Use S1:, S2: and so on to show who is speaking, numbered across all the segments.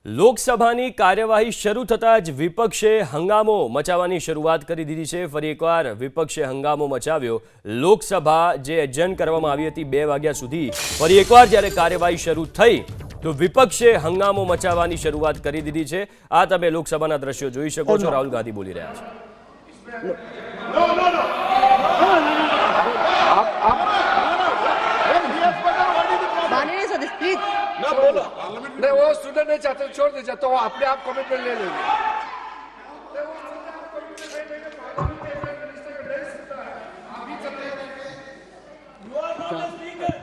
S1: લોકસભાની કાર્યવાહી શરૂ થતાં જ વિપક્ષે હંગામો મચાવવાની શરૂઆત કરી દીધી છે। ફરી એકવાર વિપક્ષે હંગામો મચાવ્યો। લોકસભા જે એડજર્ન કરવામાં આવી હતી 2 વાગ્યા સુધી, ફરી એકવાર જ્યારે કાર્યવાહી શરૂ થઈ તો વિપક્ષે હંગામો મચાવવાની શરૂઆત કરી દીધી છે। આ તમે લોકસભાના દ્રશ્યો જોઈ શકો છો। રાહુલ ગાંધી બોલી રહ્યા છે।
S2: नहीं, वो सुनना नहीं चाहते, छोड़ दीजिए, तो अपने आप कमिटमेंट ले लेंगे।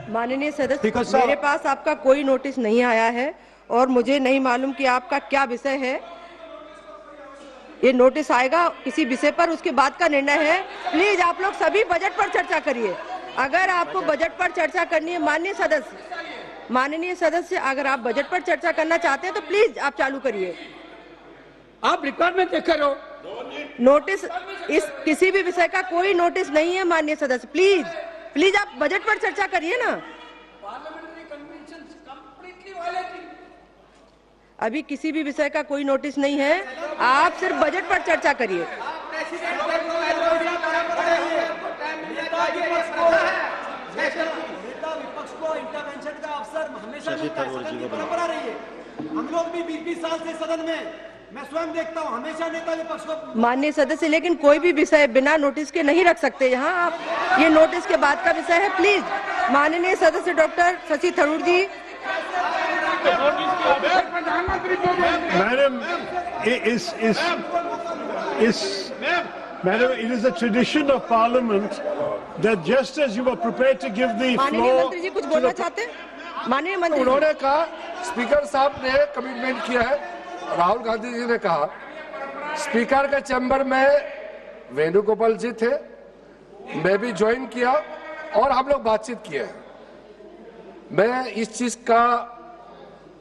S3: माननीय सदस्य, मेरे पास आपका कोई नोटिस नहीं आया है और मुझे नहीं मालूम कि आपका क्या विषय है। ये नोटिस आएगा किसी विषय पर, उसके बाद का निर्णय है। प्लीज आप लोग सभी बजट पर चर्चा करिए। अगर आपको बजट पर चर्चा करनी है, माननीय सदस्य, अगर आप बजट पर चर्चा करना चाहते हैं तो प्लीज आप चालू करिए।
S2: आप रिक्वायरमेंट देख रहे हो?
S3: नोटिस इस किसी भी विषय का कोई नोटिस नहीं है माननीय सदस्य। प्लीज आप बजट पर चर्चा करिए ना। अभी किसी भी विषय का कोई नोटिस नहीं है, आप सिर्फ बजट पर चर्चा करिए।
S4: हम लोग भी 20 साल से सदन में, मैं स्वयं देखता हूँ, हमेशा नेता विपक्ष को।
S3: माननीय सदस्य, लेकिन कोई भी विषय बिना नोटिस के नहीं रख सकते यहाँ आप। ये नोटिस के बाद का विषय है। प्लीज माननीय सदस्य doctor Shashi Tharoor ji.
S5: Madam, it is a tradition of Parliament that just as you were prepared to give the
S3: माननीय
S5: floor
S3: मंत्री जी कुछ बोलना चाहते हैं? माननीय मंत्री जी।
S2: उन्होंने कहा, स्पीकर साहब ने कमिटमेंट किया है। राहुल गांधी जी ने कहा, स्पीकर के चैम्बर में वेणुगोपाल जी थे, मैं भी ज्वाइन किया और हम लोग बातचीत किए। मैं इस चीज का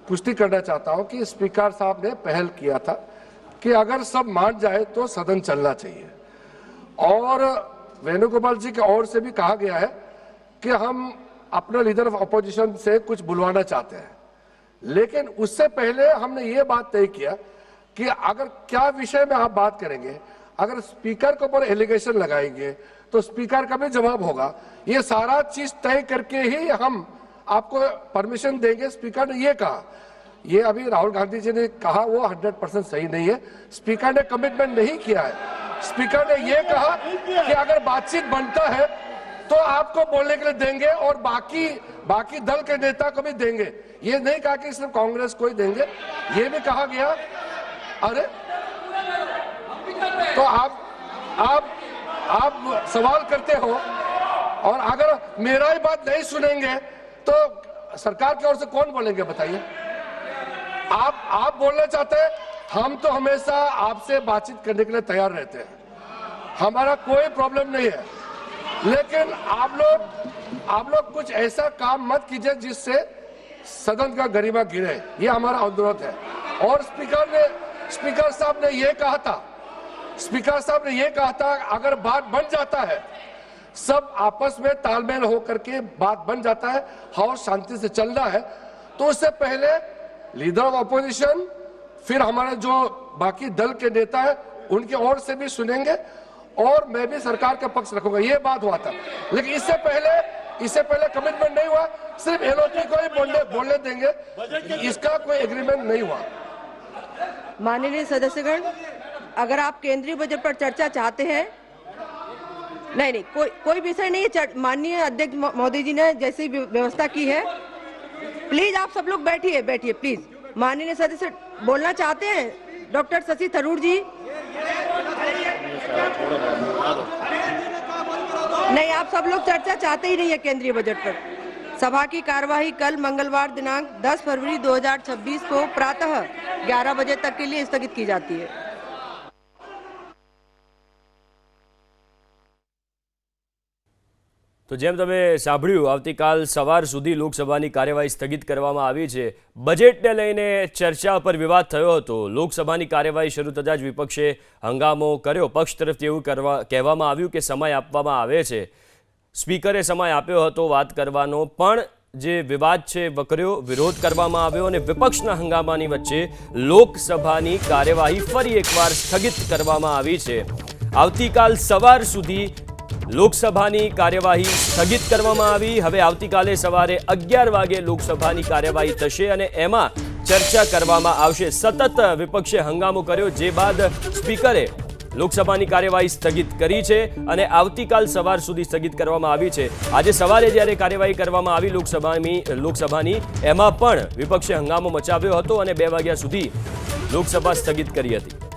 S2: पुष्टि करना चाहता हूं कि स्पीकर साहब ने पहल किया था कि अगर सब मान जाए तो सदन चलना चाहिए, और वेणुगोपाल जी की ओर से भी कहा गया है कि हम अपने लीडर ऑफ अपोजिशन से कुछ बुलवाना चाहते हैं। लेकिन उससे पहले हमने ये बात तय किया कि अगर क्या विषय में आप बात करेंगे, अगर स्पीकर के ऊपर एलिगेशन लगाएंगे तो स्पीकर का भी जवाब होगा। ये सारा चीज तय करके ही हम आपको परमिशन देंगे। स्पीकर ने ये कहा, ये अभी राहुल गांधी जी ने कहा वो 100% सही नहीं है। स्पीकर ने कमिटमेंट नहीं किया है। स्पीकर ने ये कहा कि अगर बातचीत बनता है तो आपको बोलने के लिए देंगे और बाकी दल के नेता को भी देंगे। ये नहीं कहा कि सिर्फ कांग्रेस को ही देंगे, ये भी कहा गया। अरे तो आप सवाल करते हो, और अगर मेरा ही बात नहीं सुनेंगे तो सरकार की ओर से कौन बोलेंगे बताइए? आप बोलना चाहते हैं, हम तो हमेशा आपसे बातचीत करने के लिए तैयार रहते हैं, हमारा कोई प्रॉब्लम नहीं है। लेकिन आप लोग कुछ ऐसा काम मत कीजिए जिससे सदन का गरिमा गिरे, ये हमारा अनुरोध है। और स्पीकर साहब ने ये कहा था अगर बात बन जाता है, सब आपस में तालमेल होकर के बात बन जाता है, हाउस शांति से चलना है, तो उससे पहले लीडर ऑफ अपोजिशन, फिर हमारे जो बाकी दल के नेता है उनकी ओर से भी सुनेंगे, और मैं भी सरकार का पक्ष रखूंगा। ये बात हुआ था, लेकिन इससे पहले कमिटमेंट नहीं हुआ। सिर्फ एलओपी को ही बोलने देंगे, इसका कोई एग्रीमेंट नहीं हुआ।
S3: माननीय सदस्यगण, अगर आप केंद्रीय बजट पर चर्चा चाहते हैं, नहीं, कोई विषय नहीं है। माननीय अध्यक्ष महोदय जी ने जैसी व्यवस्था की है, प्लीज आप सब लोग बैठिए प्लीज। माननीय सदस्य बोलना चाहते हैं? डॉक्टर शशि थरूर जी। नहीं, आप सब लोग चर्चा चाहते ही नहीं है केंद्रीय बजट पर। सभा की कार्यवाही कल मंगलवार दिनांक 10 फरवरी 2026 को प्रातः 11 बजे तक के लिए स्थगित की जाती है।
S1: તો જેમ તમે સાંભળ્યું, આવતીકાલ સવાર સુધી લોકસભાની કાર્યવાહી સ્થગિત કરવામાં આવી છે। બજેટને લઈને ચર્ચા પર વિવાદ થયો હતો। લોકસભાની કાર્યવાહી શરૂ થતાં જ વિપક્ષે હંગામો કર્યો। પક્ષ તરફથી એવું કહેવામાં આવ્યું કે સમય આપવામાં આવે છે। સ્પીકરે સમય આપ્યો હતો વાત કરવાનો, પણ જે વિવાદ છે વકર્યો, વિરોધ કરવામાં આવ્યો અને વિપક્ષના હંગામાની વચ્ચે લોકસભાની કાર્યવાહી ફરી એકવાર સ્થગિત કરવામાં આવી છે. આવતીકાલ સવાર સુધી લોકસભાની કાર્યવાહી સ્થગિત કરવામાં આવી. હવે આવતીકાલે સવારે 11 વાગે લોકસભાની કાર્યવાહી થશે અને એમાં ચર્ચા કરવામાં આવશે. સતત વિપક્ષે હંગામો કર્યો, જે બાદ સ્પીકરે લોકસભાની કાર્યવાહી સ્થગિત કરી છે અને આવતીકાલ સવાર સુધી સ્થગિત કરવામાં આવી છે. આજે સવારે જ્યારે કાર્યવાહી કરવામાં આવી લોકસભાની એમાં પણ વિપક્ષે હંગામો મચાવ્યો હતો અને 2 વાગ્યા સુધી લોકસભા સ્થગિત કરી હતી.